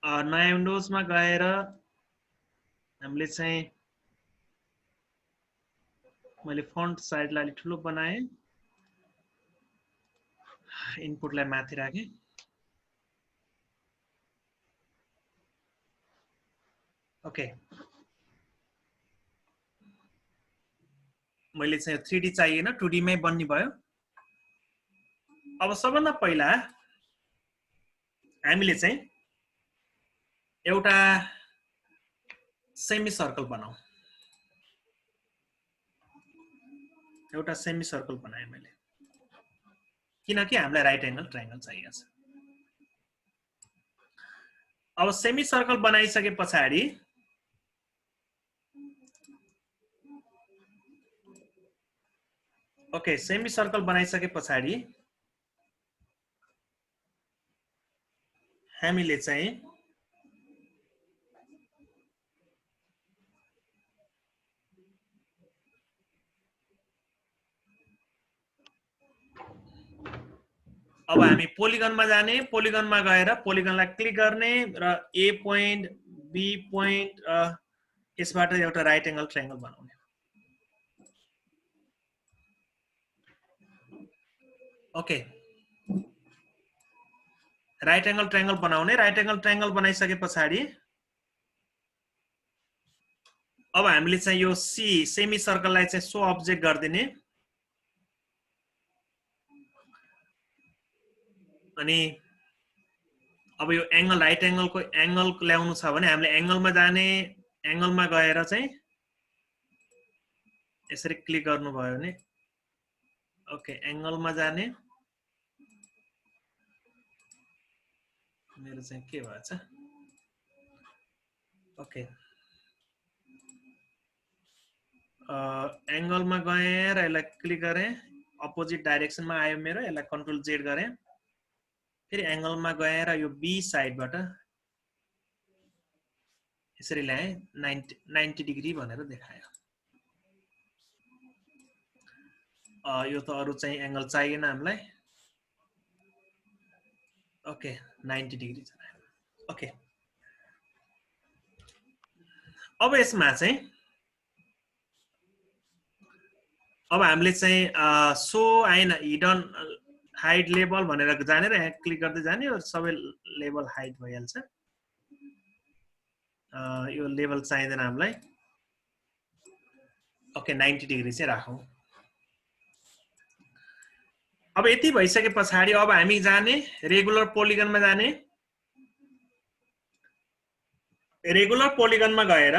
नयाँ विन्डोजमा गएर हामीले चाहिँ मैले फन्ट साइजलाई अलि ठुलो बनाएँ, इनपुटलाई माथि राखेँ। ओके, मैले चाहिँ 3D चाहिएन, 2D मै बन्ने भयो। अब सबभन्दा पहिला हामीले चाहिँ एउटा सेमी सर्कल बनाऊ। एउटा सेमी सर्कल बनाएँ मैले, किनकि हामीलाई राइट एंगल ट्रायंगल चाहिएको छ। अब सेमी सर्कल बनाइसके पछाडि ओके, सेमी सर्कल बनाइसके पछाडि हामीले चाहिँ अब हामी पोलिगनमा जाने, पोलिगनमा गएर पोलिगनलाई क्लिक गर्ने र ए पोइन्ट बी पोइन्ट यसबाट एउटा राइट एंगल ट्रायंगल बनाउने। ओके, राइट एंगल ट्रायंगल बनाउने। राइट एंगल ट्रायंगल बनाइसके पछाडि अब हामीले चाहिँ यो सी सेमी सर्कललाई चाहिँ सो अब्जेक्ट गर्दिने। अनि अब यो एंगल राइट एंगलको एंगल ल्याउनु छ भने हामीले एंगलमा जाने, एंगलमा गएर चाहिँ यसरी क्लिक गर्नुभयो भने ओके, एंगलमा जाने। मेरो चाहिँ के भएछ? ओके, एंगलमा गएर यसलाई क्लिक गरेँ, अपोजिट डाइरेक्सनमा आयो मेरो, यसलाई कन्ट्रोल जेड गरेँ। फेरि एंगलमा गएर यो बी साइडबाट यसरी ल्याएँ, 90 डिग्री भनेर देखायो। यो त अरु चाहिँ एंगल चाहिएन हामीलाई। ओके, 90 डिग्री चाहियो। ओके, अब यसमा चाहिँ अब हामीले चाहिँ so and hidden hide label भनेर जाने र यहाँ क्लिक गर्दै जाने र सबै लेबल हाइड भइहाल्छ। यो लेबल चाहिँदैन हामीलाई। ओके, 90 डिग्री चाहिँ राखौं। अब यति भइसके पछाडि अब हामी जाने रेगुलर पोलिगनमा जाने। रेगुलर पोलिगनमा गएर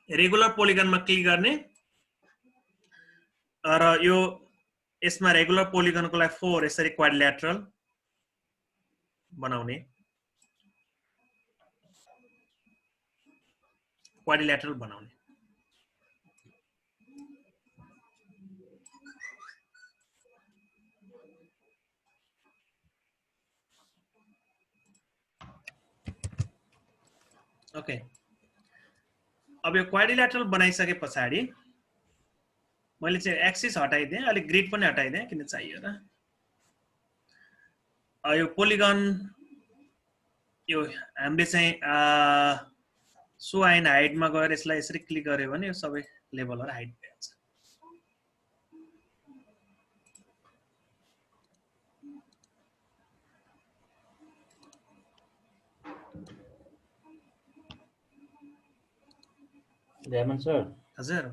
रेगुलर पोलिगनमा क्लिक गर्ने र यो यसमा रेगुलर पोलिगनको लागि 4 यसरी क्वाड्रिलेटरल बनाउने। क्वाड्रिलेटरल बनाउने। ओके, अब यो क्वाड्रिलेटरल बनाइसके पछाडि मैले चाहिँ एक्सिस हटाइदिएँ, अलि ग्रिड पनि हटाइदिएँ किन चाहियो र। यो पोलिगन यो हामीले चाहिँ सो एन्ड हाइडमा गएर यसलाई यसरी क्लिक गर्यो भने यो सबै लेभलहरु हाइड भइहाल्छ। जयमन सर, हजुर,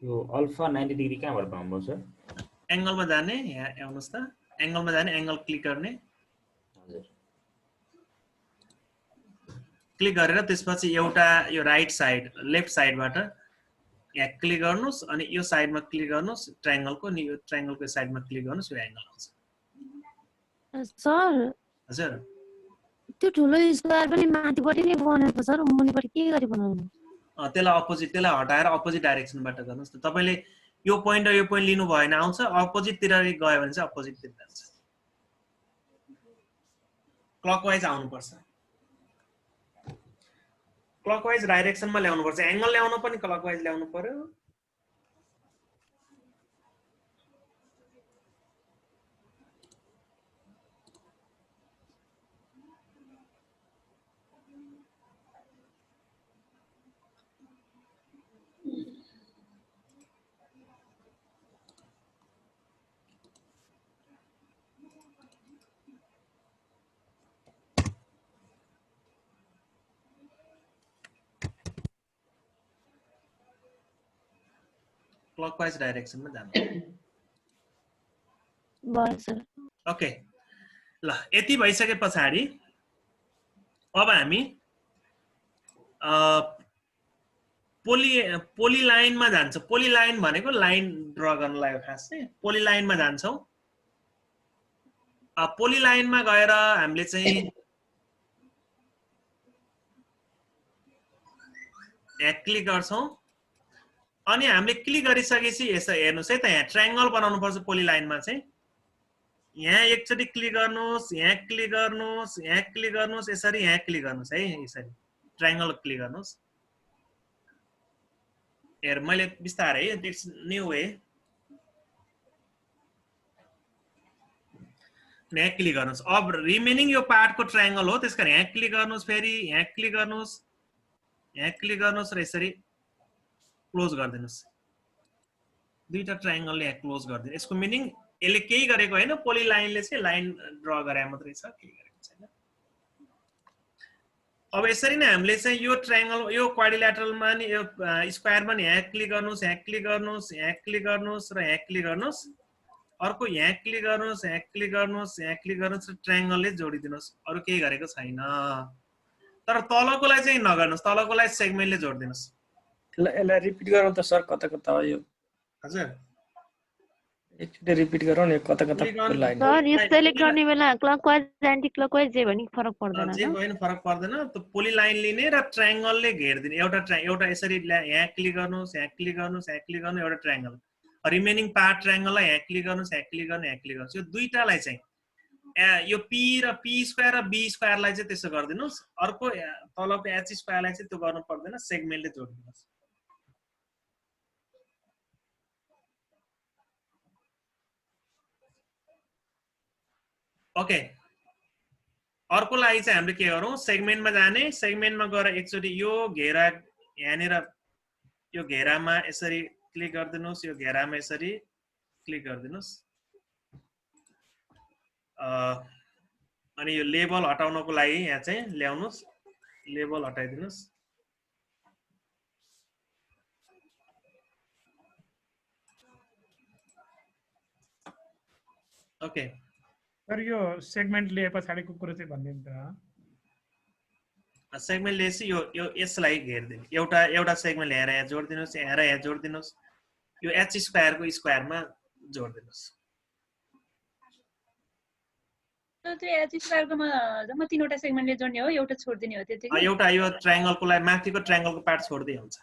यो अल्फा 90 डिग्री कहाँबाट पाउँछ सर? एंगलमा जाने, यहाँ आउनुस् त, एंगलमा जाने, एंगल क्लिक गर्ने। हजुर, क्लिक गरेर त्यसपछि एउटा यो राइट साइड लेफ्ट साइडबाट यहाँ क्लिक गर्नुस् अनि यो साइडमा क्लिक गर्नुस्, ट्रायंगलको नि यो ट्रायंगलको साइडमा क्लिक गर्नुस्, यो एंगल आउँछ। सर हजुर, त्यो ठुलो स्क्वायर पनि माथिपट्टि नै बनेको सर, मुनिपट्टि के गरी बनाउनु? त्यसलाई अपोजिट, त्यसलाई हटाएर अपोजिट डाइरेक्सनबाट गर्नुस्। तपाईले यो पोइन्ट र यो पोइन्ट लिनु भएन, आउँछ अपोजिट तिर गयो भने चाहिँ अपोजिट तिर जान्छ। क्लकवाइज आउनु पर्छ, क्लकवाइज डाइरेक्सनमा ल्याउनु पर्छ। एंगल ल्याउनु पनि क्लकवाइज ल्याउनु पर्यो। क्लकवाइज डाइरेक्सनमा जानु भयो सर ओके ल यति भइसके पछाडी अब हामी पोलिलाइनमा जान्छ पोलिलाइन भनेको लाइन ड्र गर्नलाई हो खास चाहिँ पोलिलाइनमा जान्छौं पोलिलाइनमा गएर हामीले चाहिँ यहाँ क्लिक गर्छौं अनि हामीले क्लिक गरिसकेपछि यसो हेर्नुस् है त यहाँ ट्रायंगल बनाउनु पर्छ पोलिलाइनमा चाहिँ यहाँ एकचोटी क्लिक गर्नुस् यहाँ क्लिक गर्नुस् यहाँ क्लिक गर्नुस् यसरी यहाँ क्लिक गर्नुस् है यसरी ट्रायंगल क्लिक गर्नुस् हेर मैले बिस्तारै इट्स न्यू वे यहाँ क्लिक गर्नुस् अब रिमेनिङ यो पार्टको ट्रायंगल हो त्यसकारण यहाँ क्लिक गर्नुस् फेरि यहाँ क्लिक गर्नुस् र यसरी क्लोज गरिदिनुस् दुईटा ट्रायंगलले यहाँ क्लोज गरिदिनु यसको मिनिङ यसले केही गरेको हैन पोलिलाइनले चाहिँ लाइन ड्र गरे मात्रै छ केही गरेको छैन अब यसरी नै हामीले चाहिँ यो ट्रायंगल यो क्वाड्रिल्याटरलमा नि यो स्क्वायरमा नि यहाँ क्लिक गर्नुस् यहाँ क्लिक गर्नुस् यहाँ क्लिक गर्नुस् र यहाँ क्लिक गर्नुस् अर्को यहाँ क्लिक गर्नुस् यहाँ क्लिक गर्नुस् यहाँ क्लिक गर्नुस् र ट्रायंगलले जोडिदिनुस् अरु केही गरेको छैन तर तलकोलाई चाहिँ नगर्नुस् तलकोलाई सेगमेन्टले जोडिदिनुस् यसलाई रिपिट गरौँ त सर कता कता हो यो हजुर एकचोटि रिपिट गरौँ न कता कता लाइन सर यो सेलेक्ट गर्ने बेला क्लकवाइज एन्टी क्लकवाइज जे भने फरक पर्दैन जे होइन फरक पर्दैन त पोलिलाइन लिने र ट्रायंगलले घेर्दिने एउटा यसरी यहाँ क्लिक गर्नुस् यहाँ क्लिक गर्नुस् यहाँ क्लिक गर्नु एउटा ट्रायंगल रिमेनिङ पार्ट ट्रायंगललाई यहाँ क्लिक गर्नुस् यहाँ क्लिक गर्नु यहाँ क्लिक गर्नुस् यो दुईटालाई चाहिँ यो p र p स्क्वायर र b स्क्वायरलाई चाहिँ त्यसो गर्दिनुस् अर्को तलको h स्क्वायरलाई चाहिँ त्यो गर्नु पर्दैन सेगमेन्टले जोडिदिनुस् ओके अर्कोलाई चाहिँ हामीले के गरौँ सेगमेन्टमा जाने सेगमेन्टमा गएर एकचोटी यो घेरा यहाँनिर यो घेरामा यसरी क्लिक गरिदिनुस् यो घेरामा यसरी क्लिक गरिदिनुस् अनि यो लेबल हटाउनको लागि यहाँ चाहिँ ल्याउनुस् लेबल हटाइदिनुस् ओके सर यो सेगमेन्ट लिए पछाडीको कुरा चाहिँ भन्दिनु त सेगमेन्ट लिएपछि यो यसलाई घेर्दिनु एउटा सेगमेन्ट ल्याएर यहाँ जोडिदिनुस् यहाँ जोडिदिनुस् यो h स्क्वायरको स्क्वायरमा जोडिदिनुस् त्यो h स्क्वायरकोमा जम्मा तीनवटा सेगमेन्टले जोड्ने हो एउटा छोड्दिने हो त्यति एउटा यो ट्रायंगलको लागि माथिको ट्रायंगलको पार्ट छोड्दै हुन्छ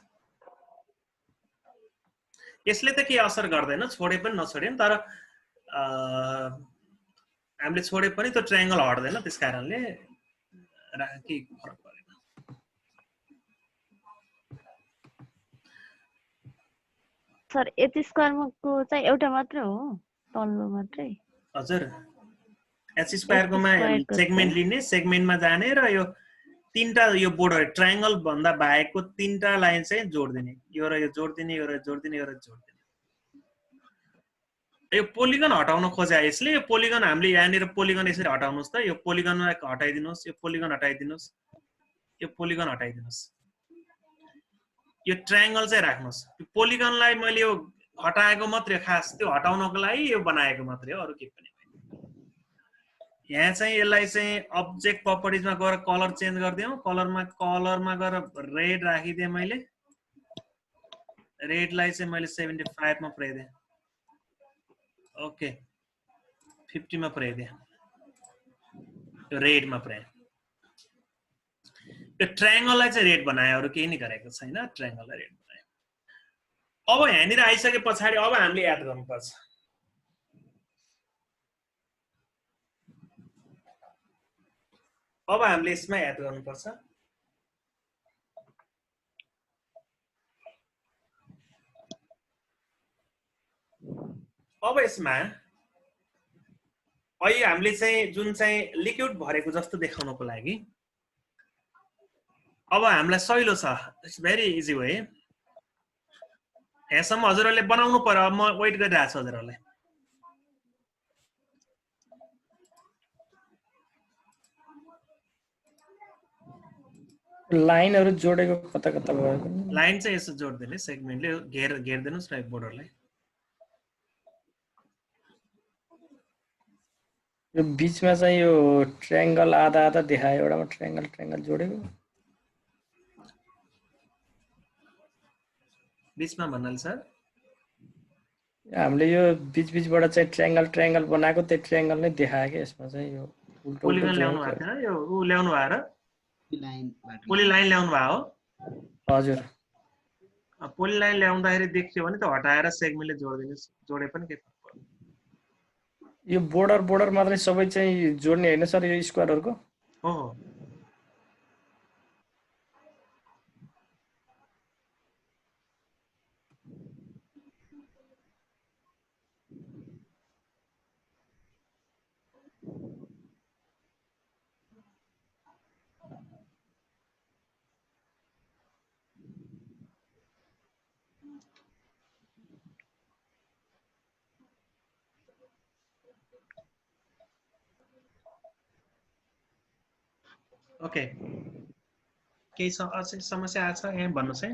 यसले त के असर गर्दैन छोडे पनि नछोडे तर हामीले छोडे पनि त्यो ट्रायंगल हट्दैन त्यसकारणले के फरक परेन सर h स्क्वायरको चाहिँ एउटा मात्र हो तल्लो मात्रै हजुर h स्क्वायरकोमा सेगमेन्ट लिने सेगमेन्टमा जाने र यो तीनटा यो बोर्डर ट्रायंगल भन्दा बाहेकको तीनटा लाइन चाहिँ जोड्दिने यो र यो जोड्दिने यो र जोड्दिने यो र जोड्दिने यो पोलिगन हटाउन खोजे यसले यो पोलिगन हामीले यहाँनिर पोलिगन यसरी हटाउनुस् त यो पोलिगनलाई हटाइदिनुस् यो पोलिगन हटाइदिनुस् यो पोलिगन हटाइदिनुस् यो ट्रायंगल चाहिँ राख्नुस् पोलिगनलाई मैले यो हटाएको मात्रै खास त्यो हटाउनको लागि यो बनाएको मात्रै हो अरु के पनि होइन यहाँ चाहिँ यसलाई चाहिँ अब्जेक्ट प्रपर्टिजमा गएर कलर चेन्ज गर्दियौ कलरमा गएर रेड राखिदिए मैले रेडलाई चाहिँ मैले 75 मा पुर्याइदिए ओके 50 मा पुर्याइदिए यो रेडमा पुर्याए यो ट्रायंगललाई चाहिँ रेड बनाए अरु केही नि गरेको छैन ट्रायंगललाई रेड बनाए अब यहाँनिर आइसके पछाडी अब हामीले याद गर्नुपर्छ अब हामीले यसमा याद गर्नुपर्छ अब यसमा अहिले हामीले चाहिँ जुन चाहिँ लिक्विड भरेको जस्तो देखाउनको लागि अब हामीलाई सहिलो छ इट्स भेरी इजी वे यहाँसम्म हजुरहरूले बनाउनु पर्यो म वेट गरिरहेको छु हजुरहरूलाई लाइनहरु जोडेको कता कता भयो पनि लाइन चाहिँ यसो जोड्दिने सेगमेन्टले घेर्दिनुस् न बोर्डरलाई यो बीचमा चाहिँ यो ट्रायंगल आधा आधा देखायो एउटामा ट्रायंगल जोडेको बीचमा भन्नाले सर हामीले यो बीचबाट चाहिँ ट्रायंगल बनाएको त्यो ट्रायंगल नै देखायो के यसमा चाहिँ यो उल्टो पोलिगन ल्याउनु जोडेको भएको थिएन यो उ ल्याउनु भयो र पोली लाइन ल्याउनु भयो हजुर पोली लाइन ल्याउँदाखेरि देखियो भने त हटाएर सेगमेन्टले जोड्दिनुस् जोडे पनि के फरक पर्दैन यो बोर्डर मात्रै सबै चाहिँ जोड्ने हैन सर यो स्क्वायरहरुको हो ओके केही समस्या आछ यहाँ भन्नुस् है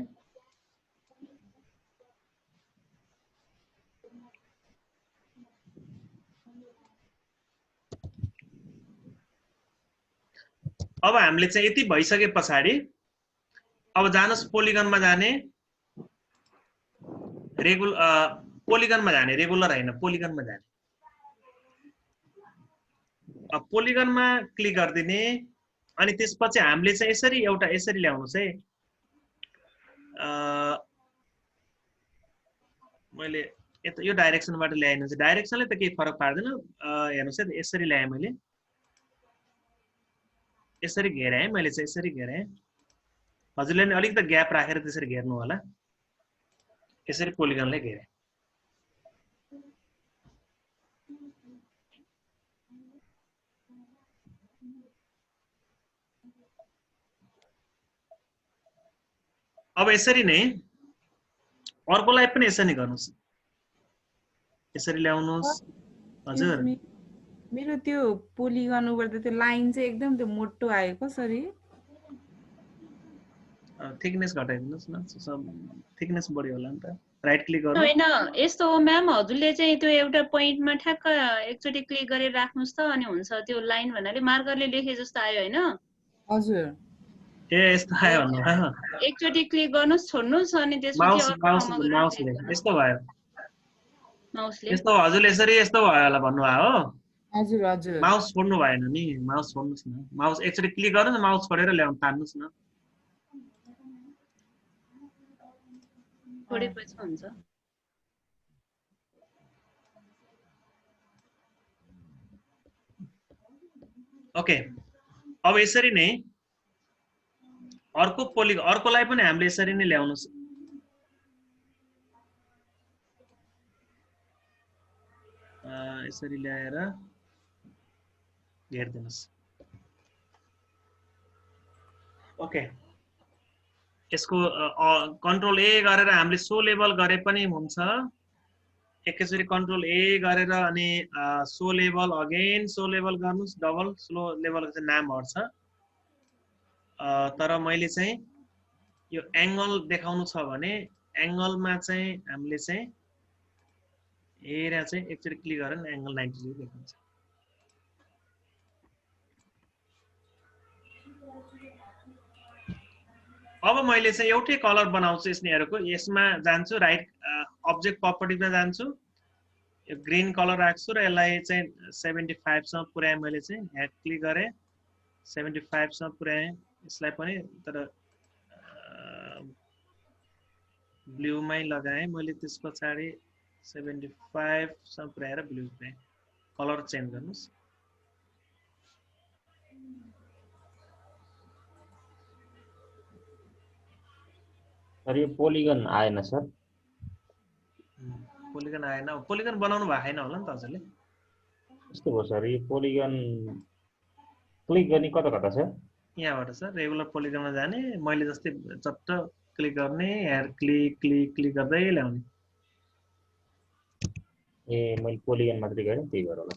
अब हामीले चाहिँ यति भइसके पछाडि अब जानुस् पोलिगनमा जाने पोलिगनमा जाने रेगुलर हैन पोलिगनमा जाने अब पोलिगनमा क्लिक गर्दिने अनि त्यसपछि हामीले चाहिँ यसरी ल्याउनुस् है मैले यो डाइरेक्सनबाट ल्याएन चाहिँ डाइरेक्सनले त केही फरक पार्दैन हेर्नुस् है यसरी ल्याएँ मैले यसरी घेराएँ मैले चाहिँ यसरी घेराएँ हजुरले नि अलिकति ग्याप राखेर त्यसरी घेर्नु होला यसरी पोलिगनले घेरे अब यसरी नै अर्कोलाई पनि यसरी नै गर्नुस् यसरी ल्याउनुस् हजुर मेरो त्यो पोलिगन उबाट त्यो लाइन चाहिँ एकदम त्यो मोटो आयो कसरी थिकनेस घटाइदिनुस् न सब थिकनेस बढ्यो होला नि त राइट क्लिक गर्नु हैन यस्तो हो म्याम हजुरले चाहिँ त्यो एउटा पोइन्टमा ठ्याक्क एकचोटी क्लिक गरेर राख्नुस् त अनि हुन्छ त्यो लाइन भन्नाले मार्करले लेखे जस्तो आयो हैन हजुर ए यस्तो आयो भन्नु एकचोटी क्लिक गर्नुस् छोड्नुस् अनि त्यसपछि माउसले यस्तो भयो माउसले यस्तो हजुरले यसरी यस्तो भयो होला भन्नुभयो हो हजुर हजुर माउस छोड्नु भएन नि माउस छोड्नुस् न माउस एकचोटी क्लिक गर्नुस् न माउस छोडेर ल्याउन तान्नुस् न छोडेपछि हुन्छ ओके अब यसरी नै अर्कोलाई पनि हामीले यसरी नै ल्याउनुस् यसरी ल्याएर घेर्दिनुस् ओके यसको कन्ट्रोल ए गरेर हामीले सो लेभल गरे पनि हुन्छ एकैचोटी कन्ट्रोल ए गरेर अनि so level again so level गर्नुस् डबल स्लो लेभलको चाहिँ नाम हट्छ तर मैले चाहिँ यो एंगल देखाउनु छ भने एंगलमा चाहिँ हामीले चाहिँ एरिया चाहिँ एकचोटी क्लिक गरेर एंगल 90 डिग्री देखाउँछ अब मैले चाहिँ एउटै कलर बनाउँछु यिनीहरुको यसमा जान्छु राइट अब्जेक्ट प्रपर्टीमा जान्छु यो ग्रीन कलर राख्छु र यसलाई चाहिँ 75 सम्म पुर्याए मैले चाहिँ यहाँ क्लिक गरे 75 सम्म पुर्याए यसलाई पनि तर ब्लूमै लगाए मैले त्यसपछि 75 सम्म पुर्याएर ब्लू पुर्याए कलर चेन्ज गर्नुस् सर यो पोलिगन आएन सर पोलिगन आएन पोलिगन बनाउनु भएको छैन होला नि त हजुरले कस्तो भयो सर यो पोलिगन क्लिक गर्ने कता कता छ यहाँबाट सर रेगुलर पोलिगनमा जाने मैले जस्तै चट्ट क्लिक गर्ने यहाँ क्लिक क्लिक क्लिक गर्दै ल्याउने ए मैले पोलिगन मात्रै गरेँ त्यही भएर होला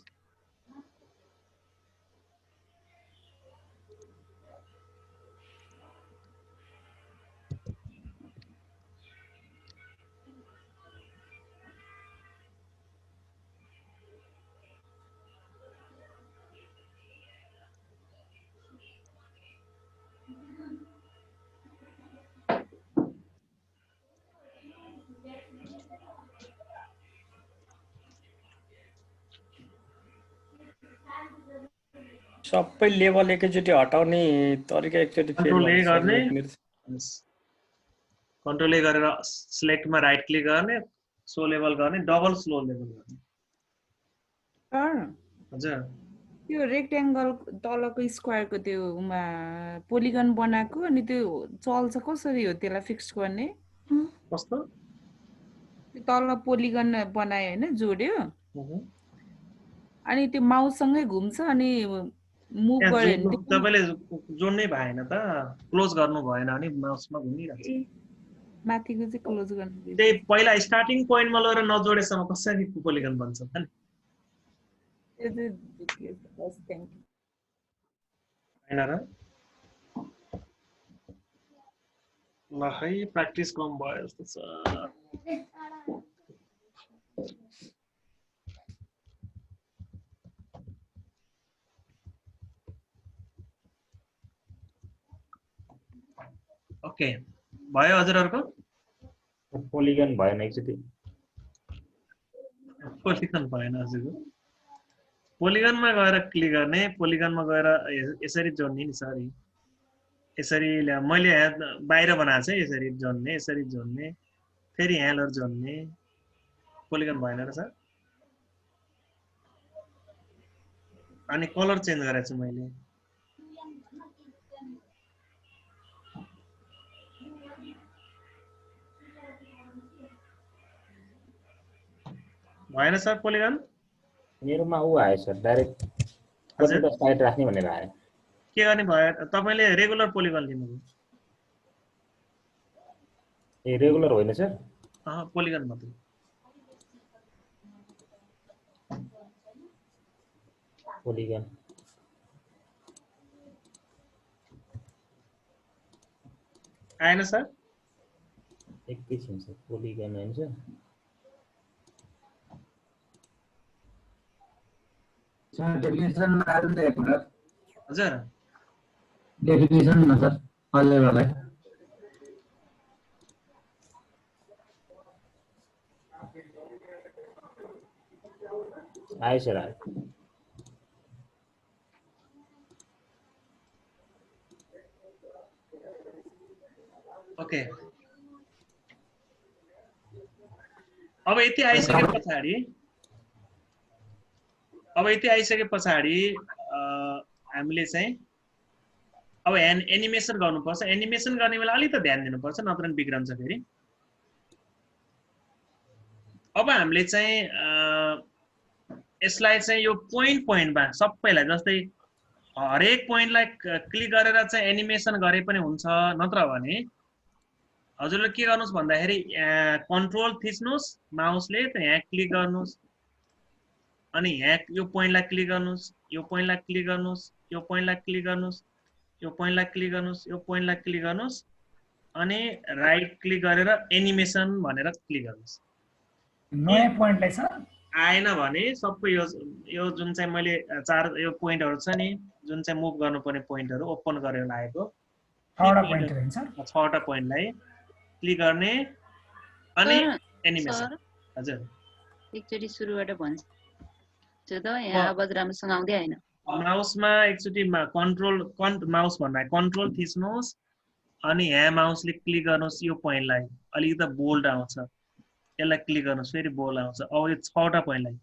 सबै लेभल एकैचोटि हटाउने तरिका एकचोटि फेरि कन्ट्रोल ए गर्ने भन्नुहोस्। कन्ट्रोल ए गरेर सिलेक्टमा राइट क्लिक गर्ने सो लेभल गर्ने डबल स्लो लेभल गर्ने सर हजुर त्यो रेक्ट्याङ्गल तलको स्क्वायरको त्यो पोलिगन बनाएको अनि त्यो चल्छ कसरी हो त्यसलाई फिक्स गर्ने कस्तो त्यो तल पोलिगन बनायो होइन जोड्यो अनि त्यो माउससँगै घुम्छ अनि मुभ गर्यो भने तपाईँले जोड्नै भएन त क्लोज गर्नु भएन अनि माउसमा घुमिरहेको छ माथिको चाहिँ क्लोज गर्नु त्यही पहिला स्टार्टिङ पोइन्टमा लगेर नजोडेसम्म कसरी पोलिगन बन्छ त नि होइन र ल है प्र्याक्टिस कम भयो जस्तो छ ओके भयो हजुरहरुको पोलिगन भएन एकचोटि पोलिगन भएन हजुरको पोलिगनमा गएर क्लिक गर्ने पोलिगनमा गएर यसरी जोड्ने नि सर यसरी मैले बाहिर बनाएको छ यसरी जोड्ने फेरि यहाँ लर जोड्ने पोलिगन भएन र सर अनि कलर चेन्ज गरेको छु मैले भएन सर पोलिगन मेरोमा उ आयो सर डाइरेक्ट कतिवटा साइड राख्ने भनेर आयो के गर्ने भयो तपाईले रेगुलर पोलिगन लिनुभयो ए रेगुलर होइन सर पोलिगन मात्र पोलिगन आएन सर एकैछिन सर पोलिगन होइन सर डेफिनेसन हजुर डेफिनेसन न सर हजुरलाई आयो सर आयो ओके अब यति आइसके पछाडि हामीले चाहिँ अब एनिमेसन गर्नुपर्छ एनिमेसन गर्ने बेला अलि त ध्यान दिनुपर्छ नत्र नि बिग्रन्छ फेरि अब हामीले चाहिँ यसलाई चाहिँ यो पोइन्टमा सबैलाई जस्तै हरेक पोइन्टलाई क्लिक गरेर चाहिँ एनिमेसन गरे पनि हुन्छ नत्र भने हजुरले के गर्नुस् भन्दाखेरि कन्ट्रोल थिच्नुस् माउसले त यहाँ क्लिक गर्नुस् अनि यहाँ यो पोइन्टलाई क्लिक गर्नुस् यो पोइन्टलाई क्लिक गर्नुस् यो पोइन्टलाई क्लिक गर्नुस् यो पोइन्टलाई क्लिक गर्नुस् यो पोइन्टलाई क्लिक गर्नुस् अनि राइट क्लिक गरेर एनिमेसन भनेर क्लिक गर्नुस् नयाँ पोइन्टलाई सर आएन भने सबै यो जुन चाहिँ मैले चार यो पोइन्टहरु छ नि जुन चाहिँ मुभ गर्नुपर्ने पोइन्टहरु ओपन गरेर लागेको 6वटा पोइन्ट हुन्छ 6वटा पोइन्टलाई क्लिक गर्ने अनि एनिमेसन हजुर एकचोटी सुरुबाट भन्छ त यहाँ आवाज राम्रोसँग आउँदै हैन माउसमा एकचोटी कन्ट्रोल माउस भन्दा कन्ट्रोल थिच्नुस् अनि यहाँ माउसले क्लिक गर्नुस् यो पोइन्टलाई अलिकति बोल्ड आउँछ यसलाई क्लिक गर्नुस् फेरि बोल्ड आउँछ अब यो 6वटा पोइन्टलाई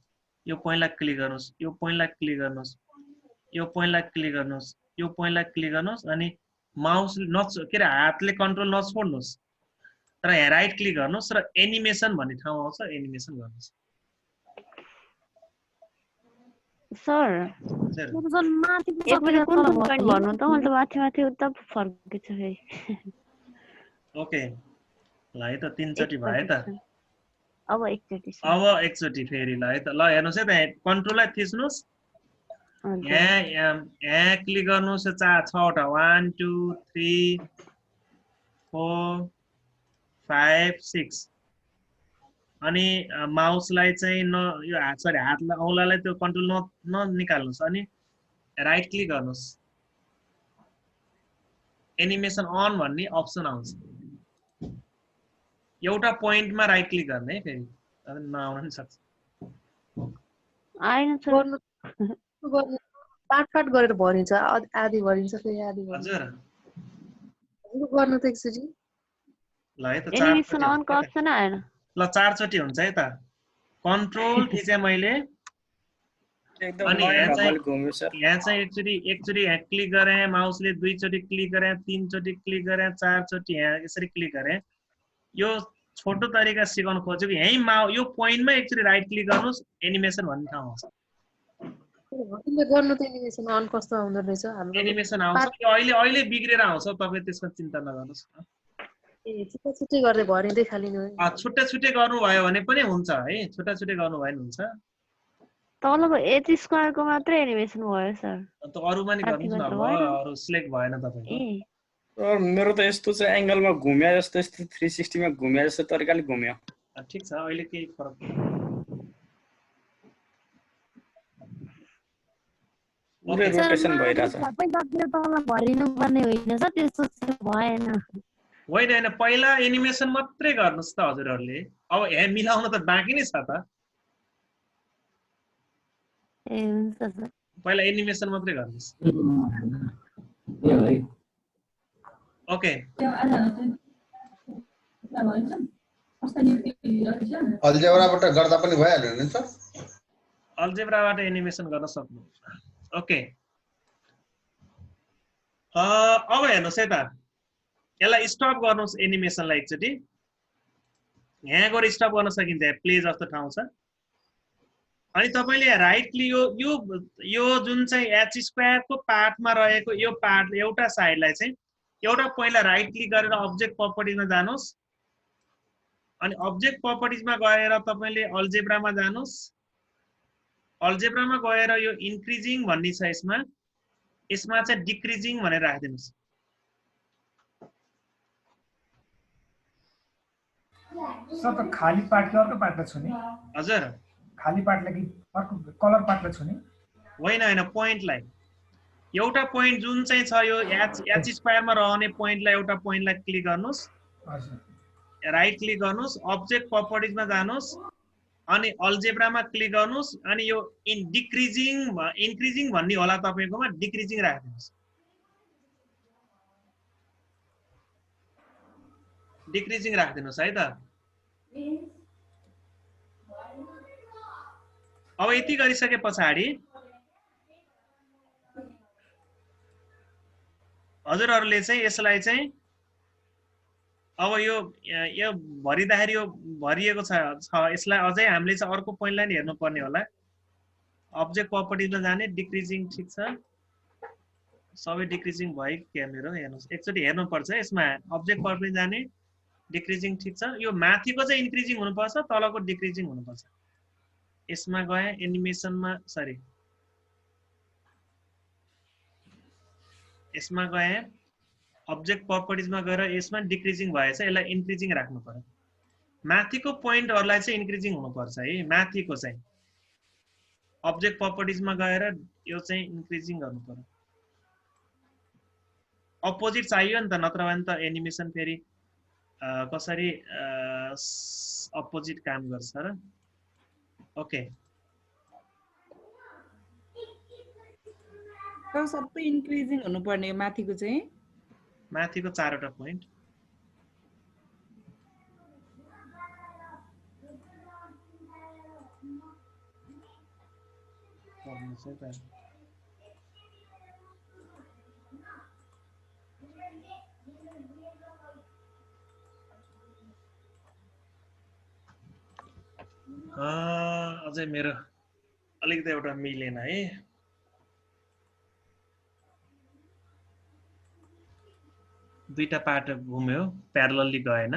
यो पोइन्टलाई क्लिक गर्नुस् यो पोइन्टलाई क्लिक गर्नुस् यो पोइन्टलाई क्लिक गर्नुस् यो पोइन्टलाई क्लिक गर्नुस् अनि माउस के रे हातले कन्ट्रोल नछोड्नुस् तर यहाँ राइट क्लिक गर्नुस् र एनिमेसन भन्ने ठाउँ आउँछ एनिमेसन गर्नुस् सर भन्नु त मैले माथि माथि उता फर्केछ फेरि ओके ल है त 3 चोटी भयो त अब एकचोटी फेरि ल है त ल हेर्नुस् है त कन्ट्रोललाई थिच्नुस् यहाँ क्लिक गर्नुस् 6वटा 1 2 3 4 5 6 अनि माउसलाई चाहिँ यो हातलाई औंलालाई त्यो कन्ट्रोल ननिकाल्नुस् अनि राइट क्लिक गर्नुस् एनिमेसन अन भन्ने अप्सन आउँछ एउटा पोइन्टमा राइट क्लिक गर्ने फेरि नआउन नि सक्छ आएन पार्ट गरेर भरिन्छ आधी भरिन्छ फेरि आधी भरिन्छ हजुर गर्नु त एकचोटि ल है त एनिमेसन चारचोटि अनको हुन्छ है त। अप्सन आएन ल चारचोटि हुन्छ है त कन्ट्रोल थिचेँ मैले एकदम अनि नयाँ यहाँ चाहिँ ढङ्गले घुम्यो सर यहाँ चाहिँ एकचोटि यहाँ क्लिक गरेँ माउसले दुईचोटि क्लिक गरेँ तीनचोटि क्लिक गरेँ चारचोटि यहाँ यसरी क्लिक गरेँ यो छोटो तरिका सिकाउन खोजेको यहीँ यो पोइन्टमा एकचोटि राइट क्लिक गर्नुहोस् एनिमेसन भन्ने ठाउँ आउँछ हामीले गर्नु त एनिमेसन अन कस्तो आउँदो रहेछ हाम्रो एनिमेसन आउँछ यो अहिले बिग्रेर आउँछ तपाईँ त्यसमा चिन्ता नगर्नुहोस् छुट्टै छुट्टै गर्दै भरिँदै खालिनु छुट्टै छुट्टै गर्नुभयो भने पनि हुन्छ है छुट्टा छुट्टै गर्नुभयो भने हुन्छ तलको एच स्क्वायरको मात्रै एनिमेसन भयो सर त अरूमा नि गर्नुहोस् न माथिमा त अब भएन अरू सिलेक्ट भएन तपाईँको ए सर मेरो त यस्तो चाहिँ एङ्गलमा घुम्या जस्तो यस्तो 360 मा घुम्या जस्तो तरिकाले घुम्यो ठिक छ अहिले केही फरक पुरै ओके रोटेसन भइरहेछ सबै दबेर तल भरिनु पर्ने होइन सर त्यस्तो चाहिँ भएन होइन पहिला एनिमेसन मात्रै गर्नुहोस् त हजुरहरूले अब यहाँ मिलाउन त बाँकी नै छ त ए हुन्छ सर पहिला एनिमेसन मात्रै गर्नुहोस् ओके अल्जेब्राबाट गर्दा पनि भइहाल्यो नि सर अल्जेब्राबाट एनिमेसन गर्न सक्नुहुन्छ ओके अब हेर्नुहोस् है त यसलाई स्टप गर्नुहोस् एनिमेसनलाई एकचोटि यहाँ गएर स्टप गर्न सकिन्छ प्ले जस्तो ठाउँ छ अनि तपाईँले राइट क्लिक यो जुन चाहिँ एच स्क्वायरको पार्टमा रहेको यो पार्ट एउटा साइडलाई चाहिँ एउटा पहिला राइट क्लिक गरेर अब्जेक्ट प्रपर्टिजमा जानुहोस् अनि अब्जेक्ट प्रपर्टिजमा गएर तपाईँले अल्जेब्रामा जानुहोस् अल्जेब्रामा गएर यो इन्क्रिजिङ भन्ने छ यसमा चाहिँ डिक्रिजिङ भनेर राखिदिनुहोस् सर त खाली पार्ट कि अर्को पार्टलाई छुने हजुर खाली पार्टलाई कि अर्को कलर पार्टलाई छुने होइन पोइन्टलाई एउटा पोइन्ट जुन चाहिँ छ यो एच स्क्वायरमा रहने पोइन्टलाई एउटा पोइन्टलाई क्लिक गर्नुहोस् राइट क्लिक गर्नुहोस् अब्जेक्ट प्रपर्टिजमा जानुहोस् अनि अल्जेब्रामा क्लिक गर्नुहोस् अनि यो इन्क्रिजिङ भन्ने होला तपाईँकोमा डिक्रिजिङ राखिदिनुहोस् डिक्रिजिङ राखिदिनुहोस् है त अब यति गरिसके पछाडि हजुरहरूले चाहिँ यसलाई चाहिँ अब यो भरिदाखेरि यो भरिएको छ यसलाई अझै हामीले चाहिँ अर्को पोइन्टलाई नि हेर्नुपर्ने होला अब्जेक्ट प्रपर्टिजमा जाने डिक्रिजिङ ठिक छ सबै डिक्रिजिङ भयो क्या मेरो हेर्नुहोस् एकचोटि हेर्नुपर्छ यसमा अब्जेक्ट प्रपर्टिज जाने डिक्रिजिङ ठिक छ यो माथिको चाहिँ इन्क्रिजिङ हुनुपर्छ तलको डिक्रिजिङ हुनुपर्छ यसमा गए एनिमेसनमा सरी यसमा गए अब्जेक्ट प्रपर्टिजमा गएर यसमा डिक्रिजिङ भएछ यसलाई इन्क्रिजिङ राख्नु पर्यो माथिको पोइन्टहरुलाई चाहिँ इन्क्रिजिङ हुनुपर्छ है माथिको चाहिँ अब्जेक्ट प्रपर्टिजमा गएर यो चाहिँ इन्क्रिजिङ गर्नु पर्यो अपोजिट चाहियो नि त नत्र भने त एनिमेसन फेरि कसरी अपोजिट काम गर्छ र ओके सबै इन्क्रिजिङ हुनुपर्ने माथिको चाहिँ माथिको 4 वटा पोइन्ट अझै मेरो अलिकति एउटा मिलेन है दुईटा पार्ट घुम्यो प्यारलली गएन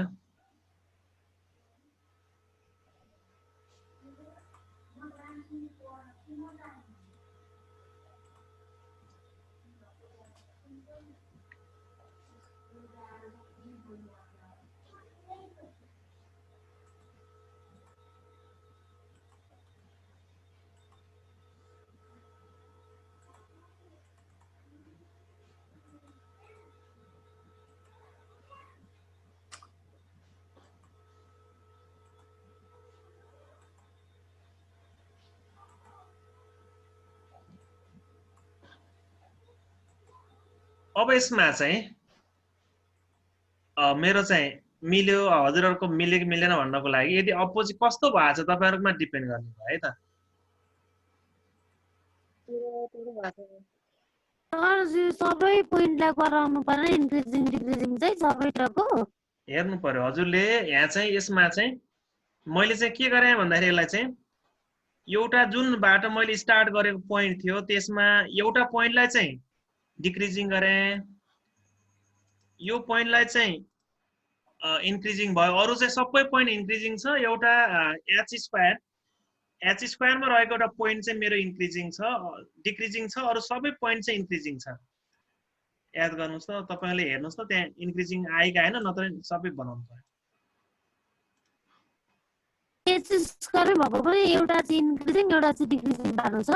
अब यसमा चाहिँ मेरो चाहिँ मिल्यो हजुरहरुको मिल्यो कि मिलेन भन्नको लागि यदि अपोजिट कस्तो भएको छ तपाईहरुमा डिपेन्ड गर्ने भयो है त सबै पोइन्टलाई गराउनु पर्ने इन्क्रिजिङ डिक्रिजिङ चाहिँ सबैटाको हेर्नु पर्यो हजुरले यहाँ चाहिँ यसमा चाहिँ मैले चाहिँ के गरे भन्दाखेरि यसलाई चाहिँ एउटा जुन बाटो मैले स्टार्ट गरेको पोइन्ट थियो त्यसमा एउटा पोइन्टलाई चाहिँ डिक्रिजिङ गरे यो पोइन्टलाई चाहिँ इन्क्रिजिङ भयो अरु चाहिँ सबै पोइन्ट इन्क्रिजिङ छ एउटा h स्क्वायर मा रहेको एउटा पोइन्ट चाहिँ मेरो इन्क्रिजिङ छ डिक्रिजिङ छ अरु सबै पोइन्ट चाहिँ इन्क्रिजिङ छ याद गर्नुस् त तपाईले हेर्नुस् त त्यहाँ इन्क्रिजिङ आएका हैन नत्र सबै बनाउनु पर्यो h स्क्वायर भएको पनि एउटा चाहिँ इन्क्रिजिङ एउटा चाहिँ डिक्रिजिङ बाटो छ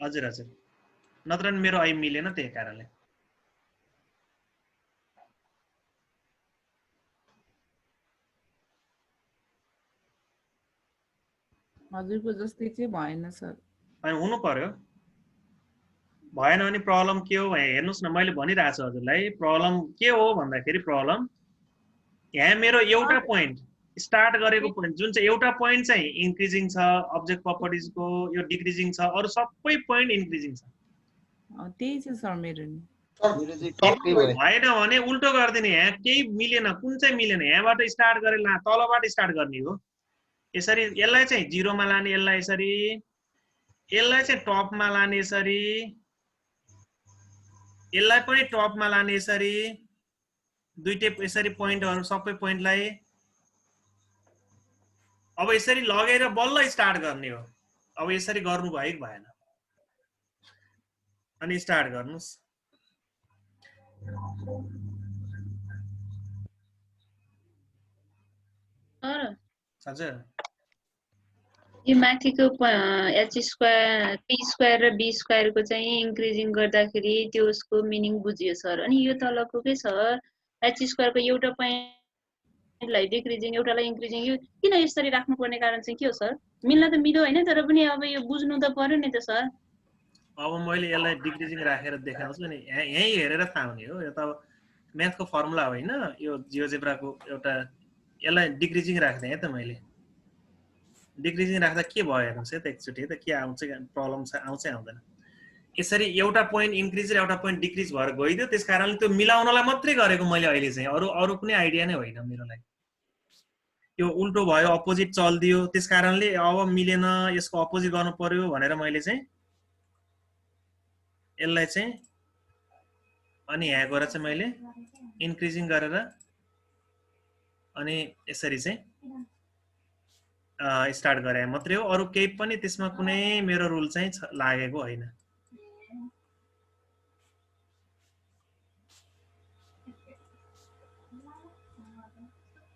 हजुर हजुर नत्र मेरो आई मिलेन त्यही कारणले हजुरको जस्तै चाहिँ भएन सर अनि हुनु पर्यो भएन भने प्रब्लम के हो हेर्नुस् न मैले भनिरहेछु हजुरलाई प्रब्लम के हो भन्दाखेरि प्रब्लम यहाँ मेरो एउटा पोइन्ट स्टार्ट गरेको पोइन्ट जुन चाहिँ एउटा पोइन्ट चाहिँ इन्क्रिजिङ छ अब्जेक्ट प्रपर्टिजको यो डिक्रिजिङ छ अरु सबै पोइन्ट इन्क्रिजिङ छ त्यही छ सर मेरो नि भएन भने उल्टो गर्दिने यहाँ केही मिलेन कुन चाहिँ मिलेन यहाँबाट स्टार्ट गरे तलबाट स्टार्ट गर्ने हो यसरी यसलाई चाहिँ 0 मा लाने यसलाई यसरी यसलाई चाहिँ टप मा लाने यसरी यसलाई पनि टप मा लाने यसरी दुईटै यसरी पोइन्टहरु सबै पोइन्टलाई अब यसरी लगेर बल्ल स्टार्ट गर्ने हो अब यसरी गर्नु भयो कि भएन अनि स्टार्ट गर्नुस् हजुर यो माथिको h स्क्वायर p स्क्वायर र b स्क्वायर को चाहिँ इन्क्रिजिङ गर्दाखेरि त्यो उसको मिनिङ बुझियो सर अनि यो तलको के छ h स्क्वायर को एउटा पोइन्टलाई डिक्रिजिङ एउटालाई इन्क्रिजिङ यो किन यसरी राख्नु पर्ने कारण चाहिँ के हो सर मिल्न त मिल्यो हैन तर पनि अब यो बुझ्नु त पर्यो नि त सर अब मैले यसलाई डिक्रिजिङ राखेर देखाउँछु नि यही हेरेर थाहा हुने हो यो त म्याथको फर्मुला होइन यो जियोजेब्राको एउटा यसलाई डिक्रिजिङ राख्दै है त मैले डिक्रिजिङ राख्दा के भयो हेर्नुस् है त एकचोटी त के आउँछ प्रब्लम आउँछ आउँदैन यसरी एउटा पोइन्ट इन्क्रिज र एउटा पोइन्ट डिक्रिज भएर गइदियो त्यसकारणले त्यो मिलाउनलाई मात्रै गरेको मैले अहिले चाहिँ अरु कुनै आइडिया नै होइन मेरो लागि यो उल्टो भयो अपोजिट चल्दियो त्यसकारणले अब मिलेन यसको अपोजिट गर्नु पर्यो भनेर मैले चाहिँ यसलाई चाहिँ अनि यहाँ गएर चाहिँ मैले इन्क्रिजिङ गरेर अनि यसरी चाहिँ स्टार्ट गरे मात्रै हो अरु केही पनि त्यसमा कुनै मेरो रुल चाहिँ लागेको हैन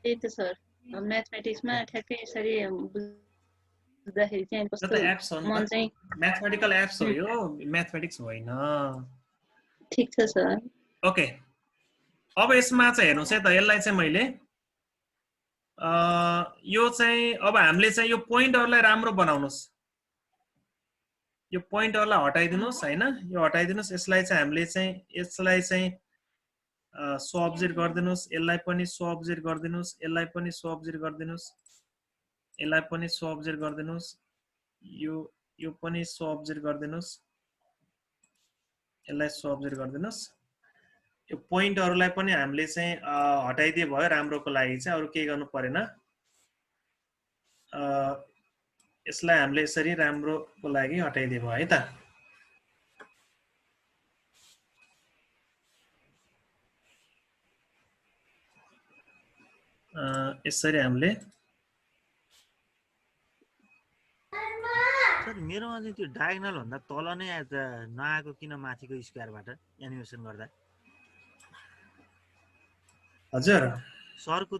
त्यही त सर म्याथमेटिक्समा ठ्याक्कै यसरी बुझ्दाखेरि चाहिँ कस्तो मन चाहिँ म्याथमेटिकल एप्स हो यो म्याथमेटिक्स होइन ठीक छ सर ओके अब यसमा चाहिँ हेर्नुस् है त यसलाई चाहिँ मैले यो चाहिँ अब हामीले चाहिँ यो पोइन्टहरुलाई राम्रो बनाउनुस् यो पोइन्टहरुलाई हटाइदिनुस् हैन यो हटाइदिनुस् यसलाई चाहिँ हामीले चाहिँ यसलाई चाहिँ सो अब्जेक्ट गर्दिनुस् यसलाई पनि सो अब्जेक्ट गर्दिनुस् यसलाई पनि सो अब्जेक्ट गर्दिनुस् यसलाई पनि सो अब्जेक्ट गर्दिनुस् यो पनि सो अब्जेक्ट गर्दिनुस् यसलाई सो अब्जेक्ट गर्दिनुस् यो पोइन्टहरुलाई पनि हामीले चाहिँ हटाइदिए भयो राम्रोको लागि चाहिँ अरु केही गर्नु परेन यसलाई हामीले यसरी राम्रोको लागि हटाइदिए भयो है त यसरी हामीले सर मेरोमा चाहिँ त्यो डायगोनल भन्दा तल नै नआएको किन माथिको स्क्वायरबाट एनिमेसन गर्दा हजुर सरको